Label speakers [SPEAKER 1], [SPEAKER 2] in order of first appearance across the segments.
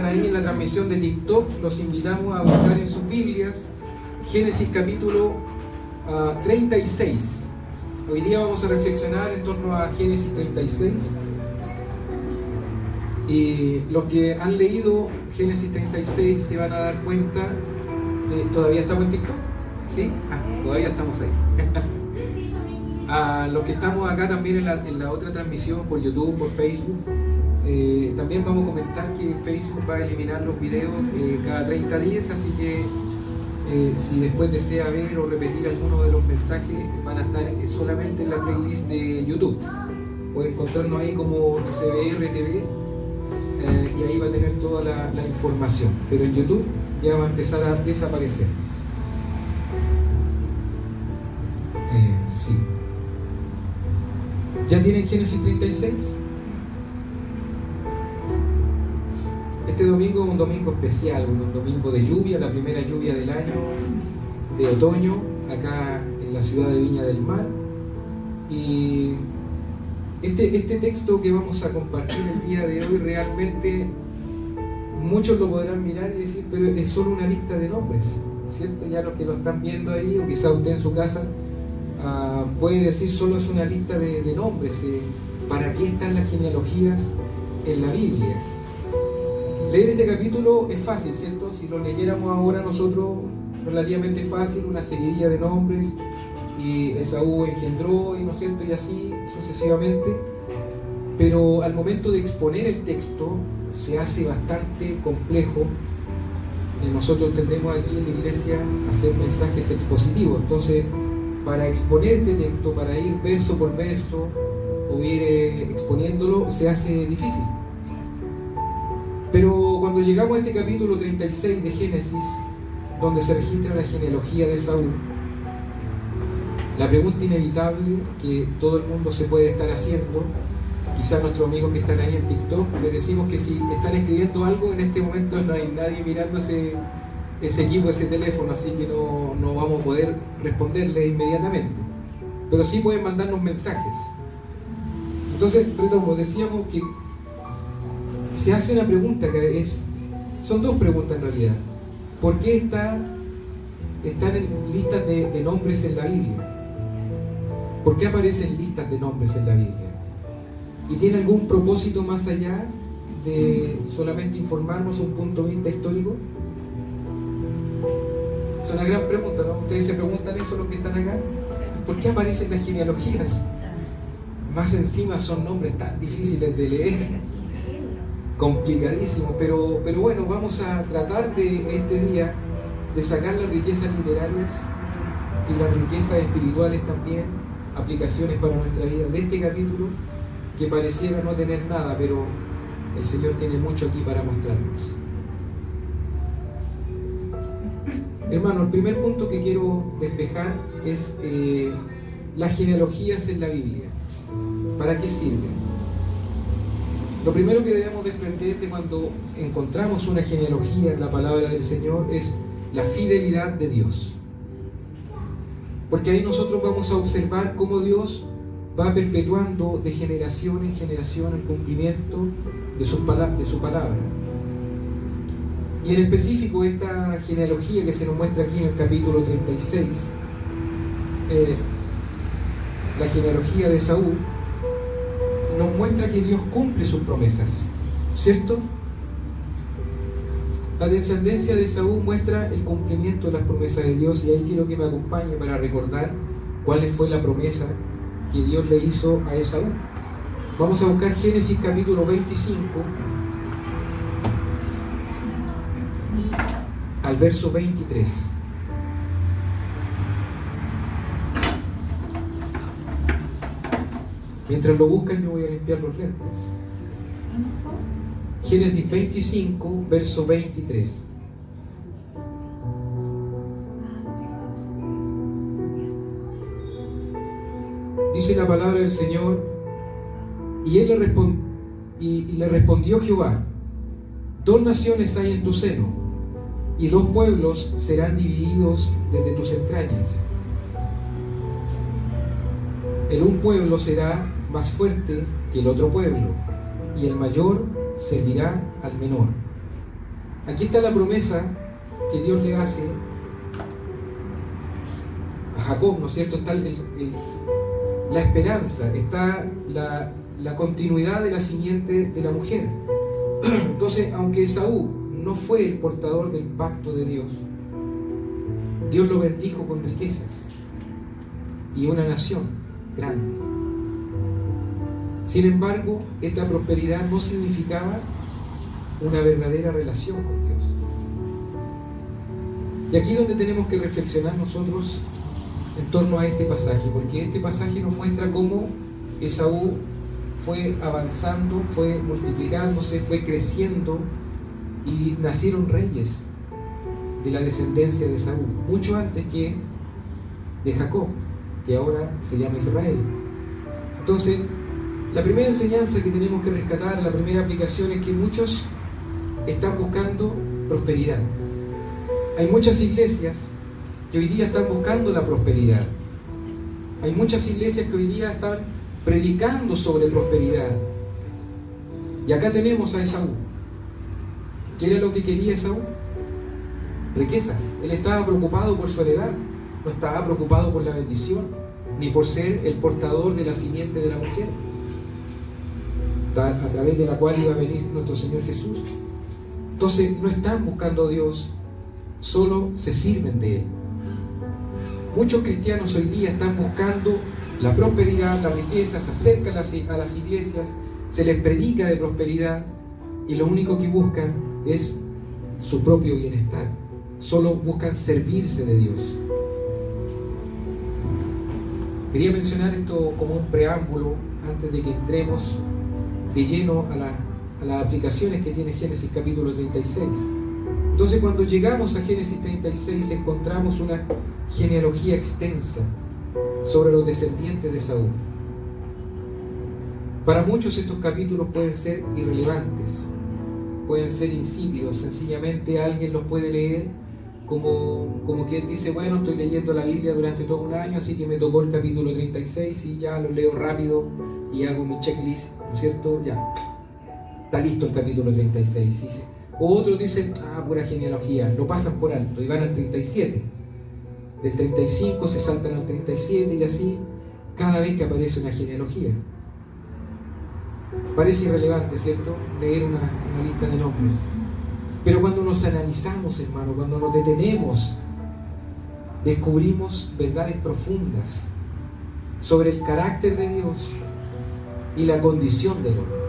[SPEAKER 1] Ahí en la transmisión de TikTok, los invitamos a buscar en sus Biblias Génesis capítulo 36. Hoy día vamos a reflexionar en torno a Génesis 36. Y los que han leído Génesis 36 se van a dar cuenta, ¿todavía estamos en TikTok? ¿Sí? Todavía estamos ahí. A los que estamos acá también en la otra transmisión por YouTube, por Facebook, también vamos a comentar que Facebook va a eliminar los videos cada 30 días, así que si después desea ver o repetir alguno de los mensajes, van a estar solamente en la playlist de YouTube. Puede encontrarnos ahí como CBR TV y ahí va a tener toda la información, pero en YouTube ya va a empezar a desaparecer. Sí. ¿Ya tienen Génesis 36? Este domingo es un domingo especial, un domingo de lluvia, la primera lluvia del año, de otoño, acá en la ciudad de Viña del Mar. Y este texto que vamos a compartir el día de hoy, realmente muchos lo podrán mirar y decir, pero es solo una lista de nombres, ¿cierto? Ya los que lo están viendo ahí, o quizá usted en su casa, puede decir solo es una lista de nombres. ¿Para qué están las genealogías en la Biblia? Leer este capítulo es fácil, ¿cierto? Si lo leyéramos ahora nosotros, relativamente fácil, una seguidilla de nombres, y Esaú engendró, y ¿no es cierto? Y así sucesivamente. Pero al momento de exponer el texto se hace bastante complejo. Nosotros tendemos aquí en la iglesia a hacer mensajes expositivos. Entonces, para exponer este texto, para ir verso por verso o ir exponiéndolo, se hace difícil. Pero cuando llegamos a este capítulo 36 de Génesis, donde se registra la genealogía de Saúl, la pregunta inevitable que todo el mundo se puede estar haciendo, quizás nuestros amigos que están ahí en TikTok, les decimos que si están escribiendo algo, en este momento no hay nadie mirando ese equipo, ese teléfono, así que no vamos a poder responderle inmediatamente. Pero sí pueden mandarnos mensajes. Entonces, retomo, decíamos que se hace una pregunta que son dos preguntas en realidad. ¿Por qué están en listas de nombres en la Biblia? ¿Por qué aparecen listas de nombres en la Biblia? ¿Y tiene algún propósito más allá de solamente informarnos un punto de vista histórico? Es una gran pregunta, ¿no? ¿Ustedes se preguntan eso los que están acá? ¿Por qué aparecen las genealogías? Más encima son nombres tan difíciles de leer, complicadísimos, pero bueno, vamos a tratar de este día de sacar las riquezas literarias y las riquezas espirituales también, aplicaciones para nuestra vida de este capítulo, que pareciera no tener nada, pero el Señor tiene mucho aquí para mostrarnos. Hermano, el primer punto que quiero despejar es las genealogías en la Biblia. ¿Para qué sirven? Lo primero que debemos desprender de cuando encontramos una genealogía en la palabra del Señor es la fidelidad de Dios. Porque ahí nosotros vamos a observar cómo Dios va perpetuando de generación en generación el cumplimiento de su palabra. Y en específico esta genealogía que se nos muestra aquí en el capítulo 36, la genealogía de Saúl, nos muestra que Dios cumple sus promesas, ¿cierto? La descendencia de Saúl muestra el cumplimiento de las promesas de Dios, y ahí quiero que me acompañe para recordar cuál fue la promesa que Dios le hizo a Esaú. Vamos a buscar Génesis capítulo 25 al verso 23. Mientras lo buscan, yo voy a limpiar los lentes. Génesis 25, verso 23. Dice la palabra del Señor: y le respondió Jehová: dos naciones hay en tu seno, y dos pueblos serán divididos desde tus entrañas. El un pueblo será más fuerte que el otro pueblo, y el mayor servirá al menor. Aquí está la promesa que Dios le hace a Jacob, ¿no es cierto? Está la esperanza, está la continuidad de la simiente de la mujer. Entonces, aunque Esaú no fue el portador del pacto de Dios, Dios lo bendijo con riquezas y una nación grande. Sin embargo, esta prosperidad no significaba una verdadera relación con Dios. Y aquí es donde tenemos que reflexionar nosotros en torno a este pasaje, porque este pasaje nos muestra cómo Esaú fue avanzando, fue multiplicándose, fue creciendo y nacieron reyes de la descendencia de Esaú, mucho antes que de Jacob, que ahora se llama Israel. Entonces, la primera enseñanza que tenemos que rescatar, la primera aplicación, es que muchos están buscando prosperidad. Hay muchas iglesias que hoy día están buscando la prosperidad. Hay muchas iglesias que hoy día están predicando sobre prosperidad. Y acá tenemos a Esaú. ¿Qué era lo que quería Esaú? Riquezas. Él estaba preocupado por su heredad, no estaba preocupado por la bendición, ni por ser el portador de la simiente de la mujer, a través de la cual iba a venir nuestro Señor Jesús. Entonces no están buscando a Dios, solo se sirven de Él. Muchos cristianos hoy día están buscando la prosperidad, la riqueza, se acercan a las iglesias, se les predica de prosperidad y lo único que buscan es su propio bienestar. Solo buscan servirse de Dios. Quería mencionar esto como un preámbulo antes de que entremos de lleno a las aplicaciones que tiene Génesis capítulo 36. Entonces, cuando llegamos a Génesis 36 encontramos una genealogía extensa sobre los descendientes de Saúl. Para muchos estos capítulos pueden ser irrelevantes, pueden ser insípidos, sencillamente alguien los puede leer como quien dice, bueno, estoy leyendo la Biblia durante todo un año, así que me tocó el capítulo 36 y ya lo leo rápido y hago mi checklist, ¿no es cierto? Ya, está listo el capítulo 36. Dice. O otros dicen, pura genealogía, lo pasan por alto y van al 37. Del 35 se saltan al 37 y así cada vez que aparece una genealogía. Parece irrelevante, ¿cierto? Leer una lista de nombres. Pero cuando nos analizamos, hermano, cuando nos detenemos, descubrimos verdades profundas sobre el carácter de Dios y la condición del hombre.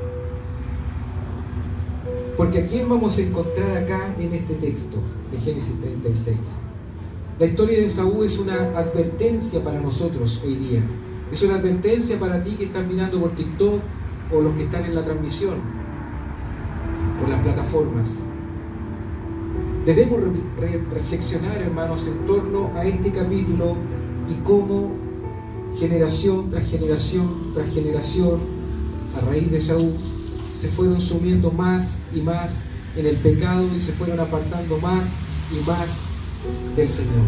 [SPEAKER 1] Porque ¿a quién vamos a encontrar acá en este texto de Génesis 36? La historia de Esaú es una advertencia para nosotros hoy día. Es una advertencia para ti que estás mirando por TikTok o los que están en la transmisión, por las plataformas. Debemos reflexionar, hermanos, en torno a este capítulo y cómo generación tras generación tras generación, a raíz de Esaú, se fueron sumiendo más y más en el pecado y se fueron apartando más y más del Señor.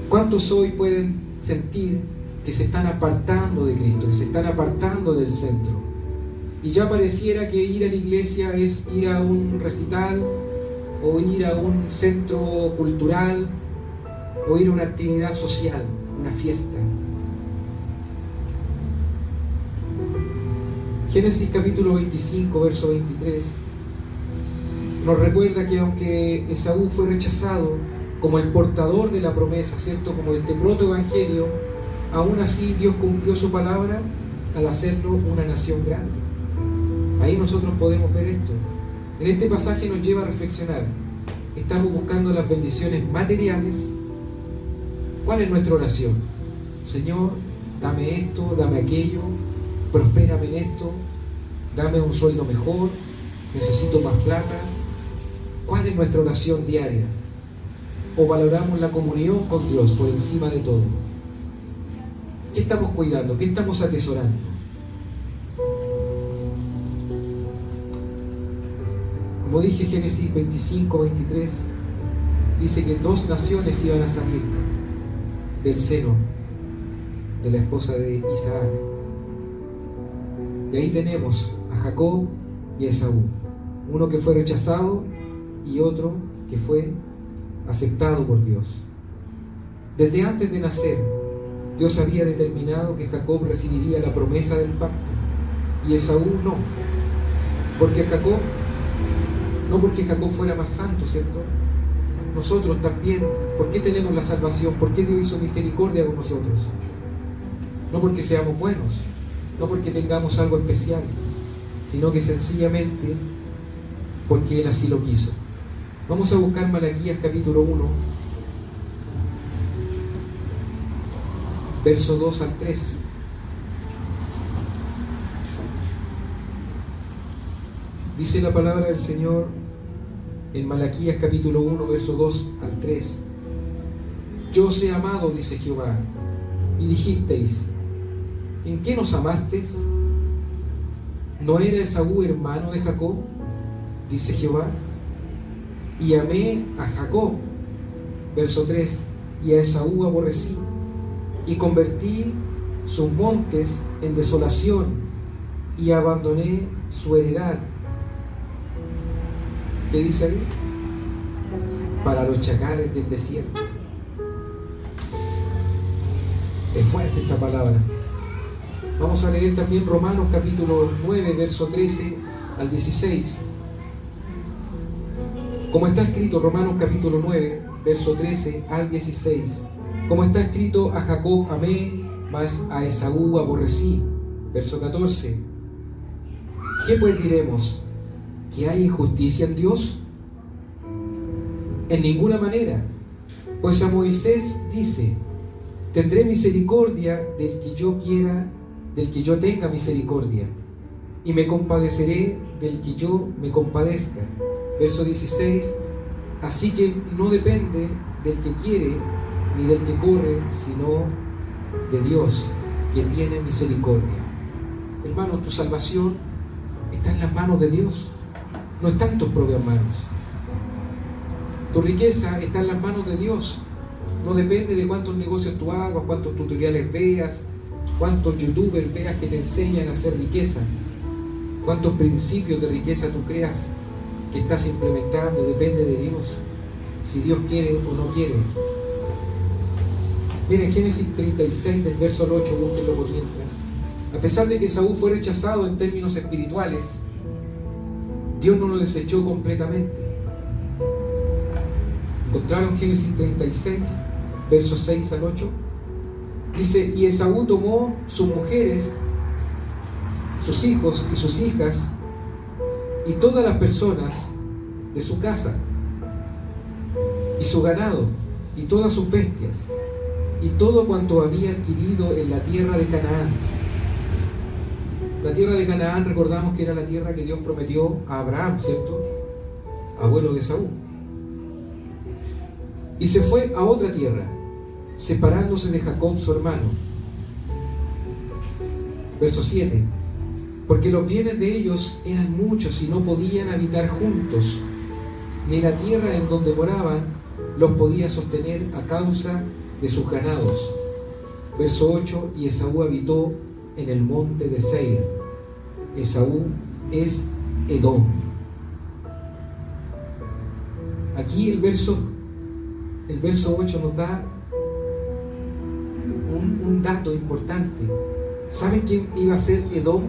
[SPEAKER 1] ¿Cuántos hoy pueden sentir que se están apartando de Cristo, que se están apartando del centro? Y ya pareciera que ir a la iglesia es ir a un recital, o ir a un centro cultural, o ir a una actividad social, una fiesta. Génesis capítulo 25, verso 23, nos recuerda que aunque Esaú fue rechazado como el portador de la promesa, ¿cierto? Como este protoevangelio, aún así Dios cumplió su palabra al hacerlo una nación grande. Ahí nosotros podemos ver esto. En este pasaje nos lleva a reflexionar. ¿Estamos buscando las bendiciones materiales? ¿Cuál es nuestra oración? Señor, dame esto, dame aquello, prospérame en esto, dame un sueldo mejor, necesito más plata. ¿Cuál es nuestra oración diaria? ¿O valoramos la comunión con Dios por encima de todo? ¿Qué estamos cuidando? ¿Qué estamos atesorando? Como dije, Génesis 25, 23 dice que 2 naciones iban a salir del seno de la esposa de Isaac. Y ahí tenemos a Jacob y a Esaú. Uno que fue rechazado y otro que fue aceptado por Dios. Desde antes de nacer, Dios había determinado que Jacob recibiría la promesa del pacto y Esaú no. No porque Jacob fuera más santo, ¿cierto? Nosotros también, ¿por qué tenemos la salvación? ¿Por qué Dios hizo misericordia con nosotros? No porque seamos buenos, no porque tengamos algo especial, sino que sencillamente porque Él así lo quiso. Vamos a buscar Malaquías capítulo 1, verso 2 al 3. Dice la palabra del Señor en Malaquías capítulo 1, verso 2 al 3. Yo os he amado, dice Jehová, y dijisteis, ¿en qué nos amasteis? ¿No era Esaú hermano de Jacob? Dice Jehová. Y amé a Jacob, verso 3, y a Esaú aborrecí, y convertí sus montes en desolación, y abandoné su heredad. ¿Qué dice ahí? Para los chacales del desierto. Es fuerte esta palabra. Vamos a leer también Romanos capítulo 9, verso 13 al 16. Como está escrito, Romanos capítulo 9, verso 13 al 16. Como está escrito, a Jacob amé, mas a Esaú aborrecí. Verso 14. ¿Qué pues diremos? ¿Que hay injusticia en Dios? En ninguna manera. Pues a Moisés dice, tendré misericordia del que yo quiera, del que yo tenga misericordia, y me compadeceré del que yo me compadezca. Verso 16. Así que no depende del que quiere ni del que corre, sino de Dios, que tiene misericordia. Hermano, tu salvación está en las manos de Dios, no está en tus propias manos. Tu riqueza está en las manos de Dios. No depende de cuántos negocios tú hagas, cuántos tutoriales veas, cuántos youtubers veas que te enseñan a hacer riqueza, cuántos principios de riqueza tú creas que estás implementando. Depende de Dios, si Dios quiere o no quiere. Miren, Génesis 36, del verso al 8, búsquenlo por mientras. A pesar de que Esaú fue rechazado en términos espirituales, Dios no lo desechó completamente. ¿Encontraron Génesis 36, versos 6 al 8? Dice, y Esaú tomó sus mujeres, sus hijos y sus hijas, y todas las personas de su casa, y su ganado, y todas sus bestias, y todo cuanto había adquirido en la tierra de Canaán. La tierra de Canaán, recordamos que era la tierra que Dios prometió a Abraham, ¿cierto? Abuelo de Esaú. Y se fue a otra tierra, separándose de Jacob su hermano. Verso 7. Porque los bienes de ellos eran muchos y no podían habitar juntos, ni la tierra en donde moraban los podía sostener a causa de sus ganados. Verso 8. Y Esaú habitó en el monte de Seir. Esaú es Edom. Aquí el verso 8 nos da un dato importante. ¿Saben quién iba a ser Edom?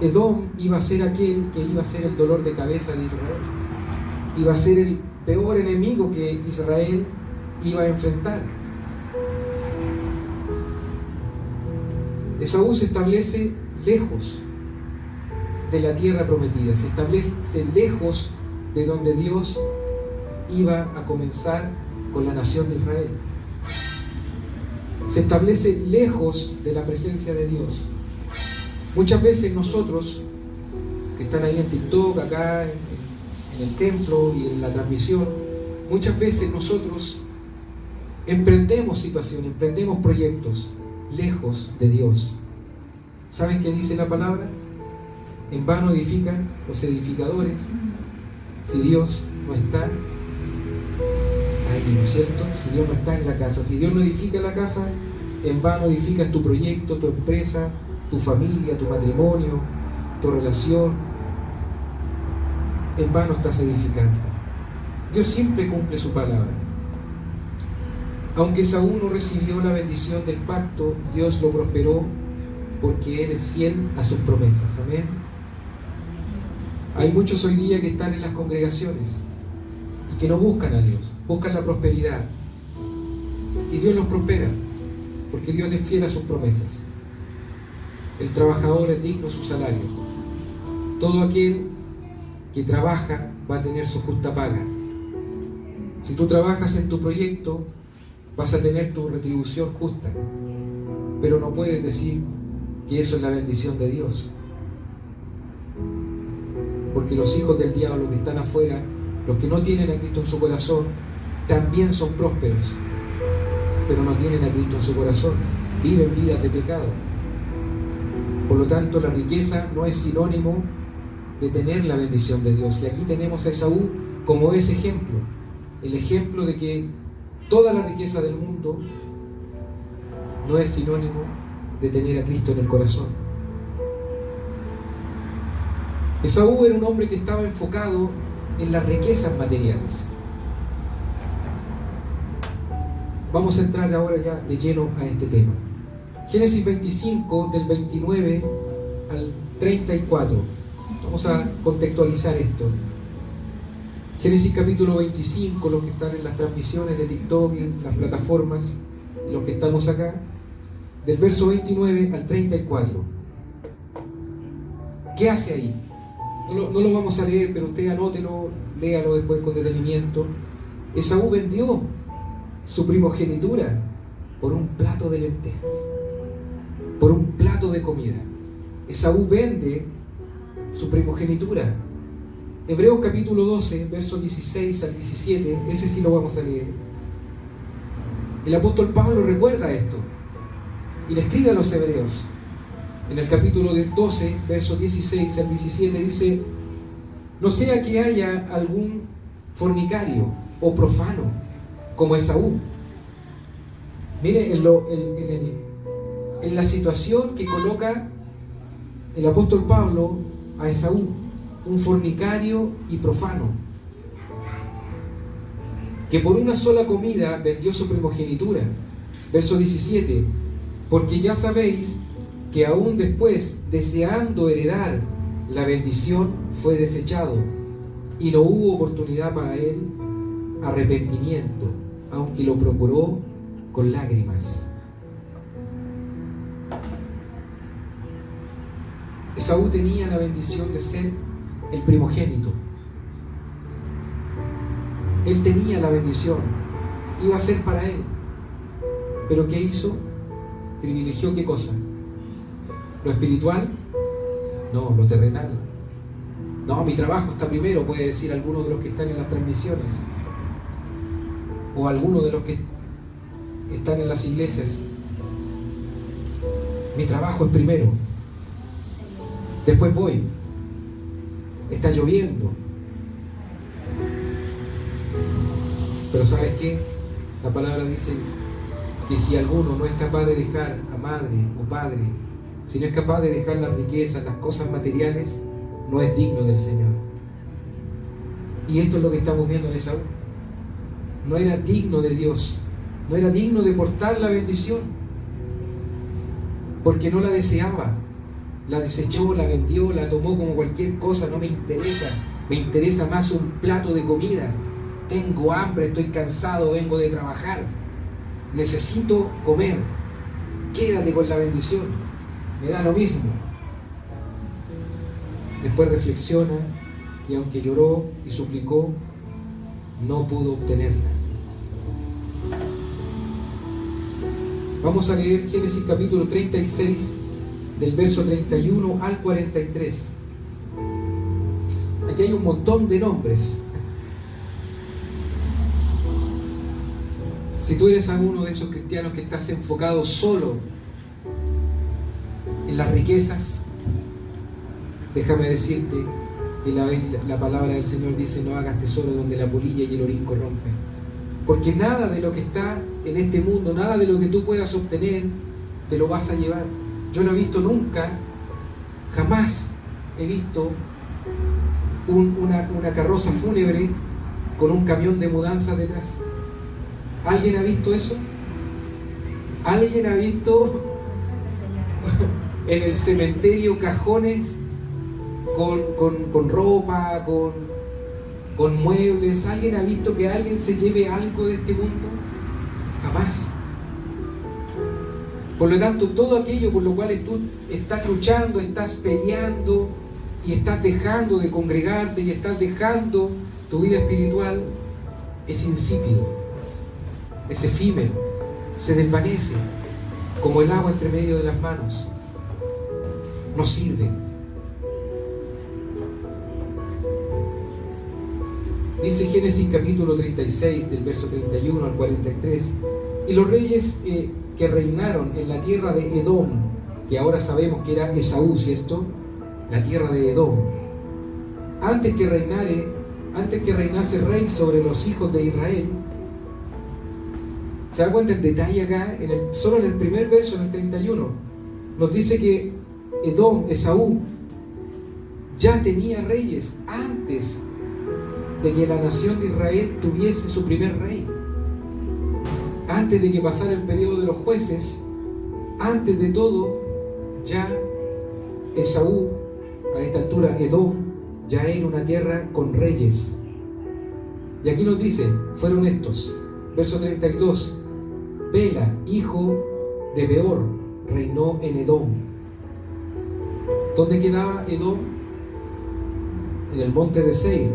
[SPEAKER 1] Edom iba a ser aquel que iba a ser el dolor de cabeza de Israel. Iba a ser el peor enemigo que Israel iba a enfrentar. Esaú se establece lejos de la tierra prometida, se establece lejos de donde Dios iba a comenzar con la nación de Israel. Se establece lejos de la presencia de Dios. Muchas veces nosotros, que están ahí en TikTok, acá en el templo y en la transmisión, muchas veces nosotros emprendemos situaciones, emprendemos proyectos lejos de Dios. ¿Saben qué dice la palabra? En vano edifican los edificadores si Dios no está ahí, ¿no es cierto? Si Dios no está en la casa, si Dios no edifica la casa, en vano edificas tu proyecto, tu empresa, tu familia, tu matrimonio, tu relación. en vano estás edificando. Dios siempre cumple su palabra. Aunque Saúl no recibió la bendición del pacto, Dios lo prosperó porque Él es fiel a sus promesas. Amén. Hay muchos hoy día que están en las congregaciones y que no buscan a Dios, buscan la prosperidad. Y Dios los prospera porque Dios es fiel a sus promesas. El trabajador es digno de su salario. Todo aquel que trabaja va a tener su justa paga. Si tú trabajas en tu proyecto, vas a tener tu retribución justa. Pero no puedes decir que eso es la bendición de Dios. Porque los hijos del diablo que están afuera, los que no tienen a Cristo en su corazón, también son prósperos, pero no tienen a Cristo en su corazón. Viven vidas de pecado. Por lo tanto, la riqueza no es sinónimo de tener la bendición de Dios. Y aquí tenemos a Esaú como ese ejemplo. El ejemplo de que toda la riqueza del mundo no es sinónimo de tener a Cristo en el corazón. Esaú era un hombre que estaba enfocado en las riquezas materiales. Vamos a entrar ahora ya de lleno a este tema. Génesis 25, del 29 al 34. Vamos a contextualizar esto. Génesis capítulo 25, los que están en las transmisiones de TikTok, en las plataformas, los que estamos acá, del verso 29 al 34. ¿Qué hace ahí? No lo vamos a leer, pero usted anótelo, léalo después con detenimiento. Esaú vendió su primogenitura por un plato de lentejas, por un plato de comida. Esaú vende su primogenitura. Hebreos capítulo 12, versos 16 al 17, ese sí lo vamos a leer. El apóstol Pablo recuerda esto y le escribe a los hebreos. En el capítulo 12, versos 16 al 17 dice: no sea que haya algún fornicario o profano como Esaú. Mire en la situación que coloca el apóstol Pablo a Esaú, un fornicario y profano, que por una sola comida vendió su primogenitura. Verso 17: porque ya sabéis que aún después, deseando heredar la bendición, fue desechado, y no hubo oportunidad para él arrepentimiento, aunque lo procuró con lágrimas. Esaú tenía la bendición de ser el primogénito. Él tenía la bendición, iba a ser para él. Pero ¿qué hizo? Privilegió ¿qué cosa? ¿Lo espiritual? No, lo terrenal. No, mi trabajo está primero, puede decir alguno de los que están en las transmisiones, o alguno de los que están en las iglesias. Mi trabajo es primero, después voy. Está lloviendo. Pero ¿sabes qué? La palabra dice que si alguno no es capaz de dejar a madre o padre, si no es capaz de dejar las riquezas, las cosas materiales, no es digno del Señor. Y esto es lo que estamos viendo en Esaú. No era digno de Dios, no era digno de portar la bendición, porque no la deseaba. La desechó, la vendió, la tomó como cualquier cosa. No me interesa, me interesa más un plato de comida. Tengo hambre, estoy cansado, vengo de trabajar, necesito comer. Quédate con la bendición, me da lo mismo. Después reflexiona y aunque lloró y suplicó, no pudo obtenerla. Vamos a leer Génesis capítulo 36, del verso 31 al 43. Aquí hay un montón de nombres. Si tú eres alguno de esos cristianos que estás enfocado solo en las riquezas, déjame decirte que la palabra del Señor dice: no hagas tesoro donde la polilla y el orín corrompen. Porque nada de lo que está en este mundo, nada de lo que tú puedas obtener, te lo vas a llevar. Yo no he visto nunca, jamás he visto una carroza fúnebre con un camión de mudanza detrás. ¿Alguien ha visto eso? ¿Alguien ha visto en el cementerio cajones con ropa, con muebles? ¿Alguien ha visto que alguien se lleve algo de este mundo? Jamás. Por lo tanto, todo aquello por lo cual tú estás luchando, estás peleando y estás dejando de congregarte y estás dejando tu vida espiritual, es insípido, es efímero, se desvanece como el agua entre medio de las manos. No sirve. Dice Génesis capítulo 36, del verso 31 al 43, y los reyes que reinaron en la tierra de Edom, que ahora sabemos que era Esaú, ¿cierto? La tierra de Edom, antes que reinase rey sobre los hijos de Israel. ¿Se da cuenta el detalle acá? Solo en el primer verso, en el 31, nos dice que Edom, Esaú, ya tenía reyes antes de que la nación de Israel tuviese su primer rey. Antes de que pasara el periodo de los jueces, antes de todo, ya Esaú, a esta altura Edom, ya era una tierra con reyes. Y aquí nos dice, fueron estos. Verso 32, Bela, hijo de Beor, reinó en Edom. ¿Dónde quedaba Edom? En el monte de Seir.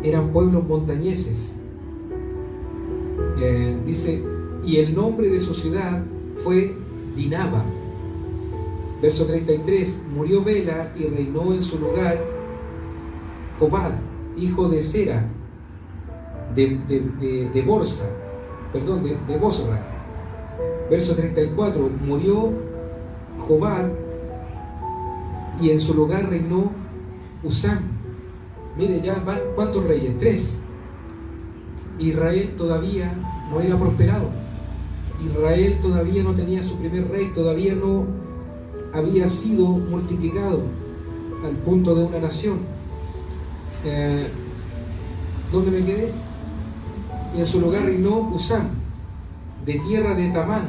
[SPEAKER 1] Eran pueblos montañeses. Dice, y el nombre de su ciudad fue Dinaba. Verso 33, murió Bela y reinó en su lugar Jobad, hijo de Sera, de Bosra. Verso 34, murió Jobad y en su lugar reinó Usam. Mire, ya van, ¿cuántos reyes? 3. Israel todavía no era prosperado. Israel todavía no tenía su primer rey, todavía no había sido multiplicado al punto de una nación. ¿Dónde me quedé? Y en su lugar reinó Usam, de tierra de Tamán.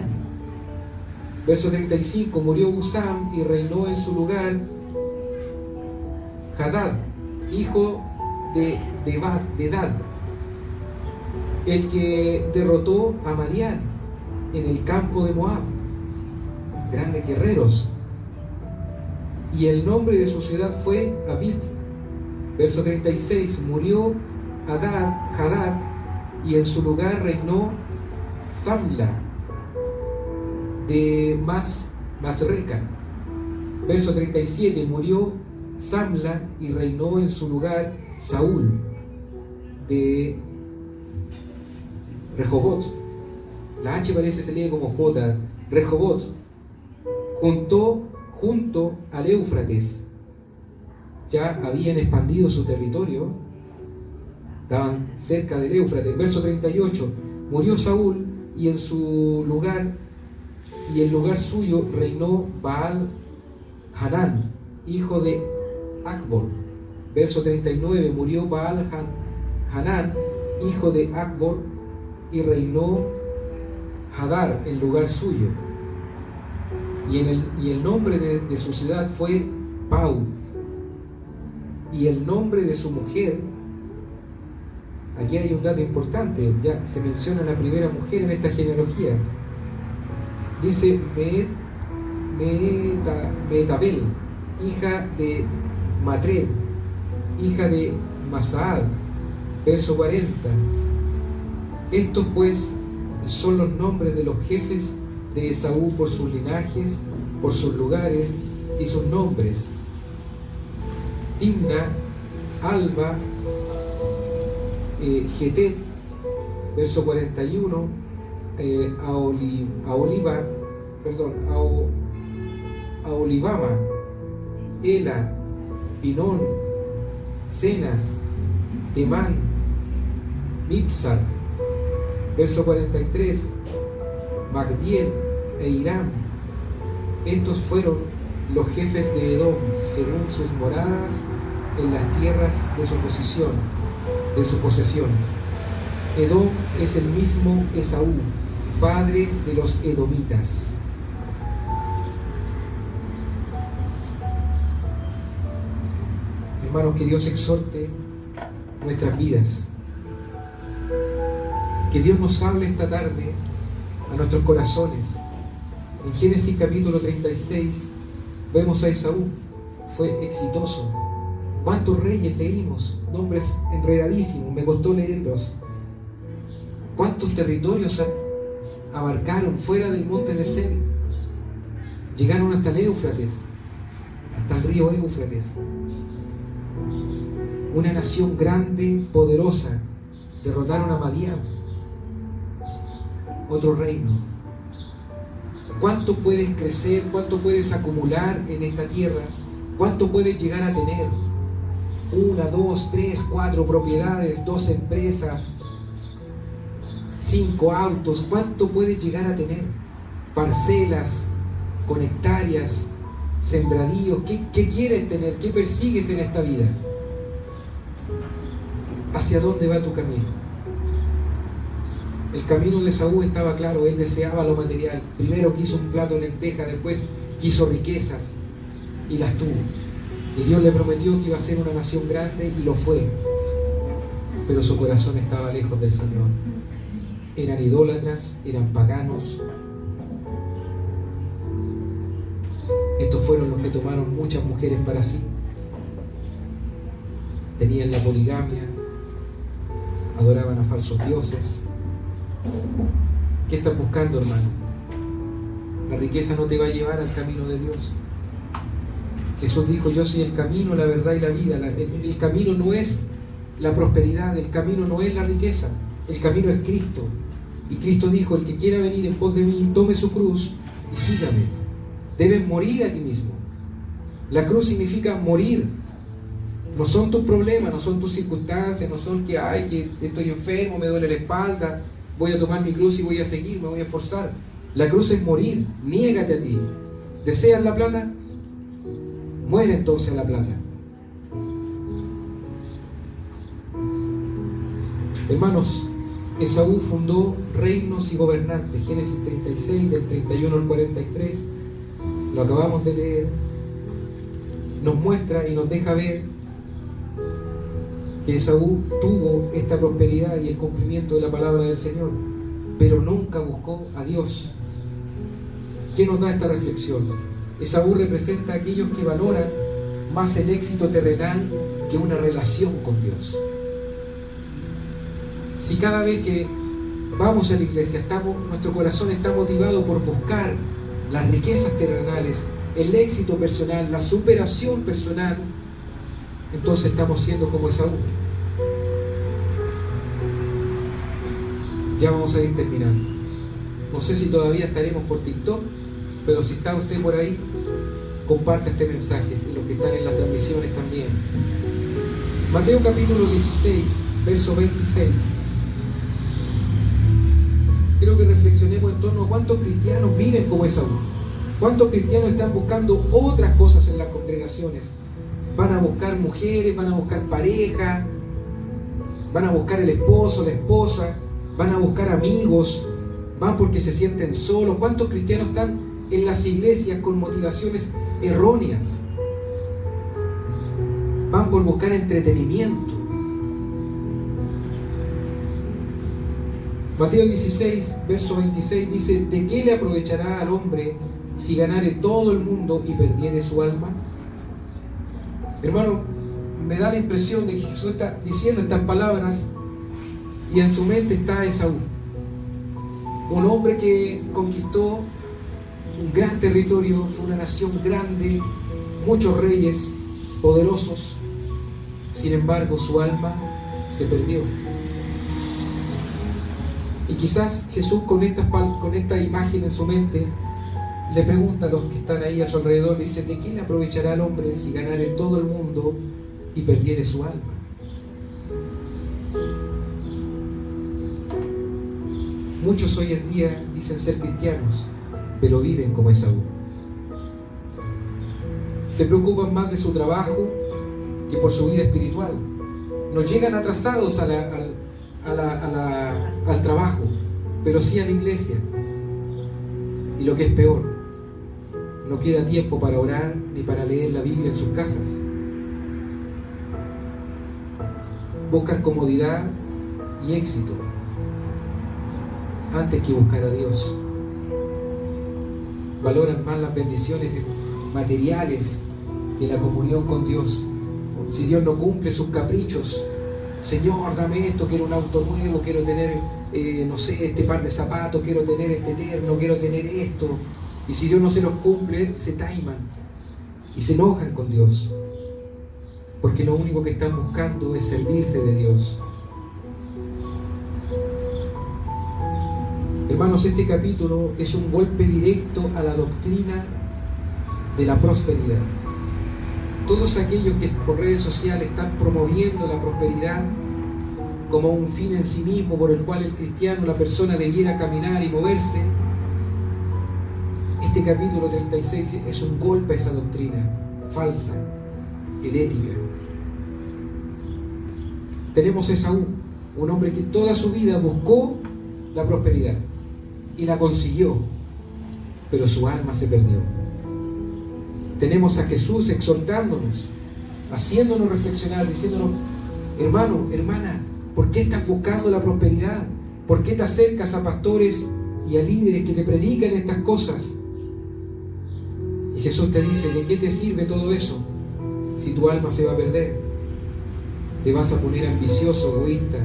[SPEAKER 1] Verso 35, murió Usam y reinó en su lugar Hadad, hijo de Dad, el que derrotó a Madián en el campo de Moab. Grandes guerreros. Y el nombre de su ciudad fue Abid. Verso 36, murió Hadad y en su lugar reinó Samla de Masreca. Verso 37, murió Samla y reinó en su lugar Saúl de Rehobot. La H parece se lee como J. Rehobot, junto al Éufrates. Ya habían expandido su territorio, estaban cerca del Éufrates. Verso 38, murió Saúl y en lugar suyo reinó Baal Hanán, hijo de Acbor. Verso 39, murió Baal Hanán, hijo de Acbor, y reinó Hadar en lugar suyo. Y el nombre de su ciudad fue Pau. Y el nombre de su mujer, aquí hay un dato importante, ya se menciona la primera mujer en esta genealogía. Dice Metabel, hija de Matred, hija de Masaad. Verso 40. Estos pues son los nombres de los jefes de Esaú por sus linajes, por sus lugares y sus nombres: Timna, Alba, Getet. Verso 41, Aolibama, Ela, Pinón, Cenas, Temán, Mipsar. Verso 43, Magdiel e Hiram. Estos fueron los jefes de Edom según sus moradas en las tierras de su posesión. Edom es el mismo Esaú, padre de los edomitas. Hermanos, que Dios exhorte nuestras vidas. Que Dios nos hable esta tarde a nuestros corazones. En Génesis capítulo 36 vemos a Esaú. Fue exitoso. ¿Cuántos reyes leímos? Nombres enredadísimos, me costó leerlos. ¿Cuántos territorios abarcaron fuera del monte de Seir? Llegaron hasta el Éufrates, hasta el río Éufrates. Una nación grande, poderosa. Derrotaron a Madián, otro reino. ¿Cuánto puedes crecer? ¿Cuánto puedes acumular en esta tierra? ¿Cuánto puedes llegar a tener? 1, 2, 3, 4 propiedades, 2 empresas, 5 autos. ¿Cuánto puedes llegar a tener? Parcelas, con hectáreas, sembradíos. ¿Qué quieres tener? ¿Qué persigues en esta vida? ¿Hacia dónde va tu camino? El camino de Esaú estaba claro. Él deseaba lo material. Primero quiso un plato de lentejas, después quiso riquezas y las tuvo. Y Dios le prometió que iba a ser una nación grande y lo fue. Pero su corazón estaba lejos del Señor. Eran idólatras, eran paganos. Estos fueron los que tomaron muchas mujeres para sí. Tenían la poligamia, adoraban a falsos dioses. ¿Qué estás buscando, hermano? La riqueza no te va a llevar al camino de Dios. Jesús dijo: yo soy el camino, la verdad y la vida. El camino no es la prosperidad, el camino no es la riqueza, el camino es Cristo. Y Cristo dijo: el que quiera venir en pos de mí, tome su cruz y sígame. Debes morir a ti mismo. La cruz significa morir. No son tus problemas, no son tus circunstancias, no son que estoy enfermo, me duele la espalda, voy a tomar mi cruz y voy a seguir, me voy a esforzar. La cruz es morir. Niégate a ti. ¿Deseas la plata? Muere entonces a la plata. Hermanos, Esaú fundó reinos y gobernantes. Génesis 36, del 31 al 43, lo acabamos de leer. Nos muestra y nos deja ver que Esaú tuvo esta prosperidad y el cumplimiento de la palabra del Señor, pero nunca buscó a Dios. ¿Qué nos da esta reflexión? Esaú representa a aquellos que valoran más el éxito terrenal que una relación con Dios. Si cada vez que vamos a la iglesia nuestro corazón está motivado por buscar las riquezas terrenales, el éxito personal, la superación personal, entonces estamos siendo como Esaú. Ya vamos a ir terminando. No sé si todavía estaremos por TikTok, pero si está usted por ahí, comparte este mensaje, y los que están en las transmisiones también. Mateo capítulo 16, verso 26. Quiero que reflexionemos en torno a cuántos cristianos viven como Esaú. ¿Cuántos cristianos están buscando otras cosas en las congregaciones? Van a buscar mujeres, van a buscar pareja, van a buscar el esposo, la esposa, van a buscar amigos, van porque se sienten solos. ¿Cuántos cristianos están en las iglesias con motivaciones erróneas? Van por buscar entretenimiento. Mateo 16, verso 26 dice: ¿de qué le aprovechará al hombre si ganare todo el mundo y perdiere su alma? Hermano, me da la impresión de que Jesús está diciendo estas palabras y en su mente está Esaú, un hombre que conquistó un gran territorio, fue una nación grande, muchos reyes poderosos. Sin embargo, su alma se perdió. Y quizás Jesús con esta imagen en su mente le pregunta a los que están ahí a su alrededor, le dice: ¿de qué le aprovechará al hombre si ganare todo el mundo y perdiere su alma? Muchos hoy en día dicen ser cristianos, pero viven como Esaú. Se preocupan más de su trabajo, que por su vida espiritual. No llegan atrasados al trabajo, pero sí a la iglesia. Y lo que es peor, no queda tiempo para orar ni para leer la Biblia en sus casas. Buscan comodidad y éxito antes que buscar a Dios. Valoran más las bendiciones materiales que la comunión con Dios. Si Dios no cumple sus caprichos, Señor, dame esto, quiero un auto nuevo, quiero tener, no sé, este par de zapatos, quiero tener este terno, quiero tener esto. Y si Dios no se los cumple, se taiman y se enojan con Dios. Porque lo único que están buscando es servirse de Dios. Hermanos, este capítulo es un golpe directo a la doctrina de la prosperidad. Todos aquellos que por redes sociales están promoviendo la prosperidad como un fin en sí mismo por el cual el cristiano, la persona, debiera caminar y moverse, este capítulo 36 es un golpe a esa doctrina falsa, herética. Tenemos a Esaú, un hombre que toda su vida buscó la prosperidad y la consiguió, pero su alma se perdió. Tenemos a Jesús exhortándonos, haciéndonos reflexionar, diciéndonos: hermano, hermana, ¿por qué estás buscando la prosperidad? ¿Por qué te acercas a pastores y a líderes que te predican estas cosas? Y Jesús te dice: ¿de qué te sirve todo eso si tu alma se va a perder? Te vas a poner ambicioso, egoísta.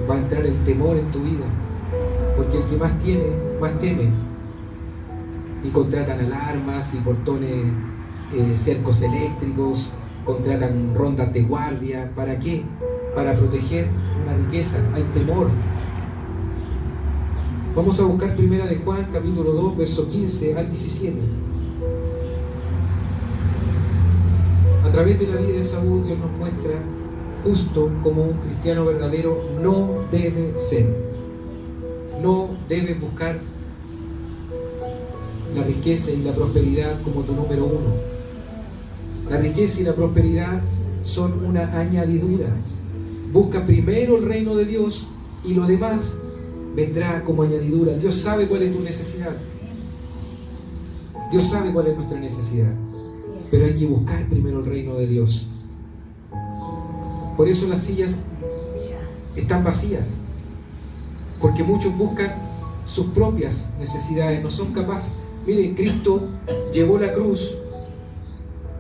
[SPEAKER 1] Va a entrar el temor en tu vida, porque el que más tiene, más teme. Y contratan alarmas y portones, cercos eléctricos, contratan rondas de guardia. ¿Para qué? Para proteger una riqueza. Hay temor. Vamos a buscar Primera de Juan, capítulo 2, verso 15 al 17. A través de la vida de Saúl, Dios nos muestra justo como un cristiano verdadero no debe ser. No debe buscar la riqueza y la prosperidad como tu número uno. La riqueza y la prosperidad son una añadidura. Busca primero el reino de Dios y lo demás vendrá como añadidura. Dios sabe cuál es tu necesidad. Dios sabe cuál es nuestra necesidad. Pero hay que buscar primero el reino de Dios. Por eso las sillas están vacías. Porque muchos buscan sus propias necesidades, no son capaces. Mire, Cristo llevó la cruz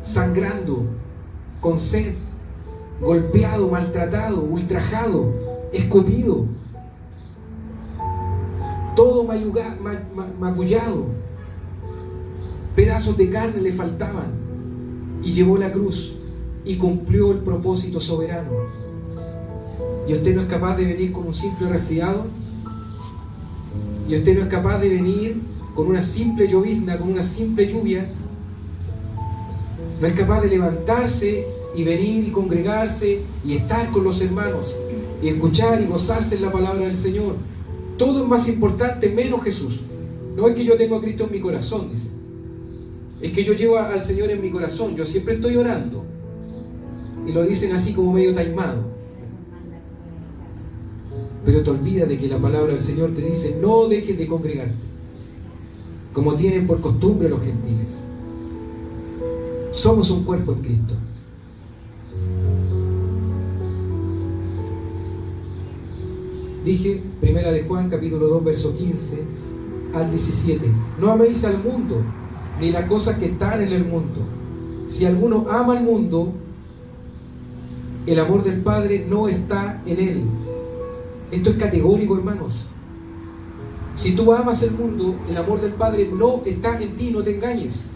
[SPEAKER 1] sangrando, con sed, golpeado, maltratado, ultrajado, escupido, todo magullado, pedazos de carne le faltaban, y llevó la cruz y cumplió el propósito soberano. ¿Y usted no es capaz de venir con un simple resfriado? ¿Y usted no es capaz de venir con una simple llovizna, con una simple lluvia? ¿No es capaz de levantarse y venir y congregarse y estar con los hermanos y escuchar y gozarse en la palabra del Señor? Todo es más importante menos Jesús. No es que yo tengo a Cristo en mi corazón, dice. Es que yo llevo al Señor en mi corazón. Yo siempre estoy orando. Y lo dicen así como medio taimado. Pero te olvidas de que la palabra del Señor te dice: no dejes de congregarte, como tienen por costumbre los gentiles. Somos un cuerpo en Cristo. Dije, Primera de Juan, capítulo 2, verso 15 al 17. No améis al mundo, ni las cosas que están en el mundo. Si alguno ama al mundo, el amor del Padre no está en él. Esto es categórico, hermanos. Si tú amas el mundo, el amor del Padre no está en ti, no te engañes.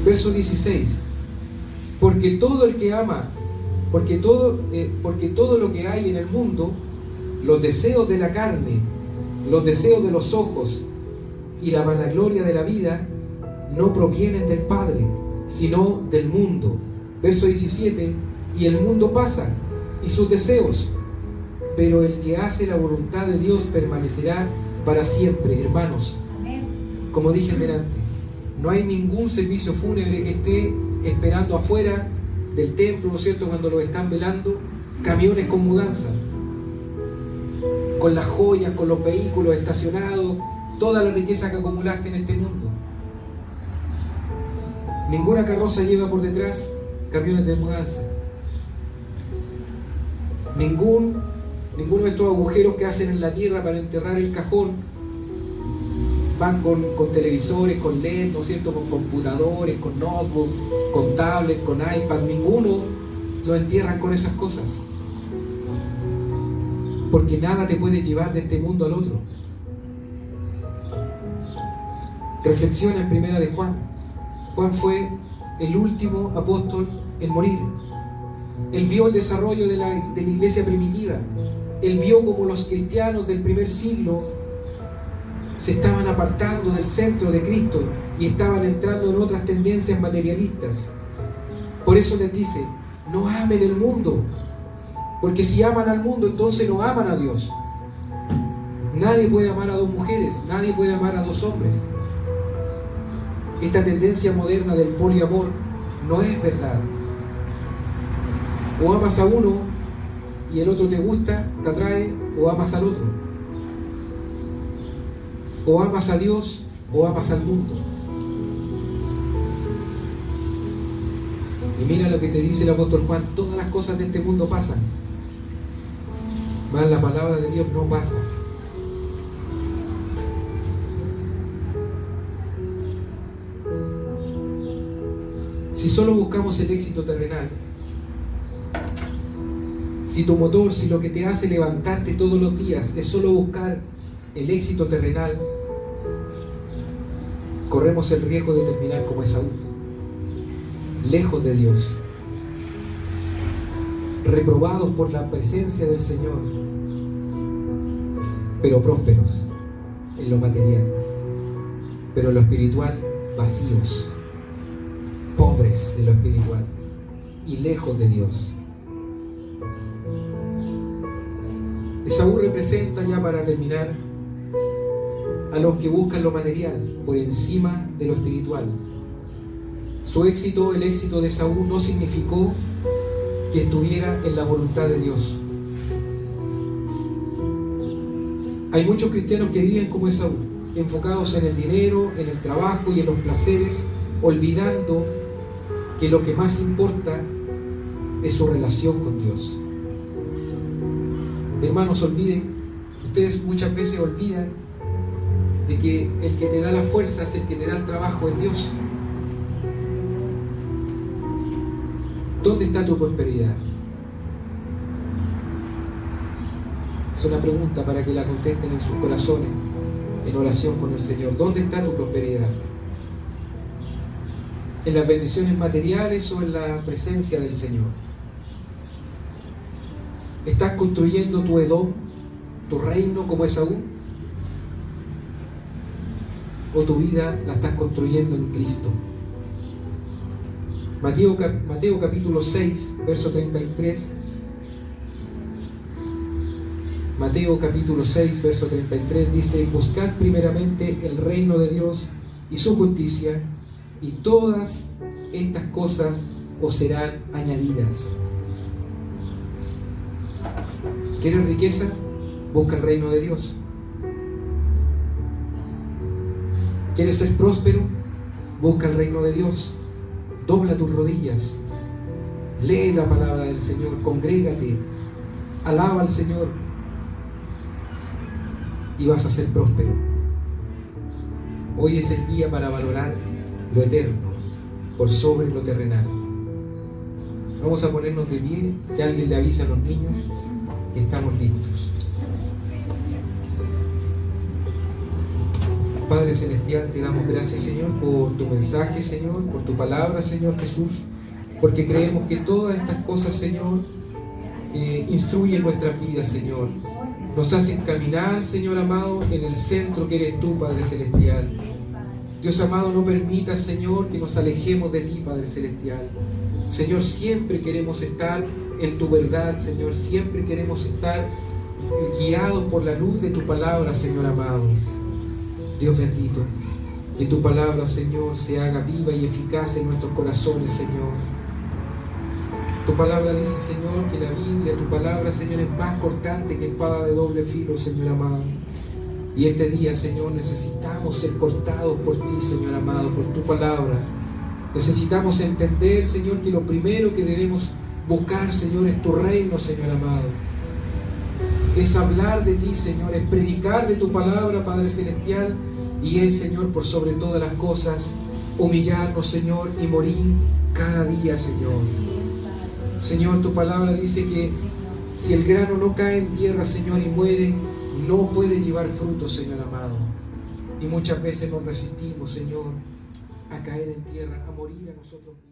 [SPEAKER 1] Verso 16. Porque todo el que ama, porque todo lo que hay en el mundo, los deseos de la carne, los deseos de los ojos y la vanagloria de la vida, no provienen del Padre, sino del mundo. Verso 17. Y el mundo pasa, y sus deseos, pero el que hace la voluntad de Dios permanecerá para siempre. Hermanos, como dije delante, No hay ningún servicio fúnebre que esté esperando afuera del templo, ¿no es cierto?, cuando lo están velando, camiones con mudanza, con las joyas, con los vehículos estacionados, toda la riqueza que acumulaste en este mundo. Ninguna carroza lleva por detrás camiones de mudanza. Ninguno de estos agujeros que hacen en la tierra para enterrar el cajón van con televisores, con LED, ¿no es cierto?, con computadores, con notebook, con tablet, con iPad. Ninguno lo entierran con esas cosas, porque nada te puede llevar de este mundo al otro. Reflexiona en primera de Juan. Juan fue el último apóstol en morir. Él vio el desarrollo de la iglesia primitiva. Él vio cómo los cristianos del primer siglo se estaban apartando del centro de Cristo y estaban entrando en otras tendencias materialistas. Por eso les dice: no amen el mundo, porque si aman al mundo, entonces no aman a Dios. Nadie puede amar a dos mujeres, nadie puede amar a dos hombres. Esta tendencia moderna del poliamor no es verdad. O amas a uno y el otro te gusta, te atrae, o amas al otro. O amas a Dios o amas al mundo. Y mira lo que te dice el apóstol Juan: todas las cosas de este mundo pasan, mas la palabra de Dios no pasa. Si solo buscamos el éxito terrenal, si tu motor, si lo que te hace levantarte todos los días es solo buscar el éxito terrenal, corremos el riesgo de terminar como Esaú, lejos de Dios, reprobados por la presencia del Señor, pero prósperos en lo material, pero en lo espiritual vacíos, pobres en lo espiritual y lejos de Dios. Esaú representa, ya para terminar, a los que buscan lo material por encima de lo espiritual. Su éxito, el éxito de Esaú, no significó que estuviera en la voluntad de Dios. Hay muchos cristianos que viven como Esaú, enfocados en el dinero, en el trabajo y en los placeres, olvidando que lo que más importa es su relación con Dios. Hermanos, ustedes muchas veces olvidan de que el que te da las fuerzas, el que te da el trabajo es Dios. ¿Dónde está tu prosperidad? Es una pregunta para que la contesten en sus corazones, en oración con el Señor. ¿Dónde está tu prosperidad? ¿En las bendiciones materiales o en la presencia del Señor? ¿Estás construyendo tu Edom, tu reino como Esaú? ¿O tu vida la estás construyendo en Cristo? Mateo capítulo 6, verso 33. Mateo capítulo 6, verso 33 dice: buscad primeramente el reino de Dios y su justicia, y todas estas cosas os serán añadidas. ¿Quieres riqueza? Busca el reino de Dios. ¿Quieres ser próspero? Busca el reino de Dios. Dobla tus rodillas. Lee la palabra del Señor. Congrégate. Alaba al Señor. Y vas a ser próspero. Hoy es el día para valorar lo eterno por sobre lo terrenal. Vamos a ponernos de pie, que alguien le avise a los niños que estamos listos. Padre Celestial, te damos gracias, Señor, por tu mensaje, Señor, por tu palabra, Señor Jesús, porque creemos que todas estas cosas, Señor, instruyen nuestras vidas, Señor. Nos hacen caminar, Señor amado, en el centro que eres tú, Padre Celestial. Dios amado, no permitas, Señor, que nos alejemos de ti, Padre Celestial. Señor, siempre queremos estar en tu verdad, Señor. Siempre queremos estar guiados por la luz de tu palabra, Señor amado. Dios bendito, Que tu palabra, Señor, se haga viva y eficaz en nuestros corazones, Señor. Tu palabra dice, Señor, que la Biblia, tu palabra, Señor, es más cortante que espada de doble filo, Señor amado. Y este día, Señor, necesitamos ser cortados por ti, Señor amado, por tu palabra. Necesitamos entender, Señor, que lo primero que debemos buscar, Señor, es tu reino, Señor amado. Es hablar de ti, Señor, es predicar de tu palabra, Padre Celestial, y es, Señor, por sobre todas las cosas, humillarnos, Señor, y morir cada día, Señor. Señor, tu palabra dice que si el grano no cae en tierra, Señor, y muere, no puede llevar fruto, Señor amado. Y muchas veces nos resistimos, Señor, a caer en tierra, a morir a nosotros mismos.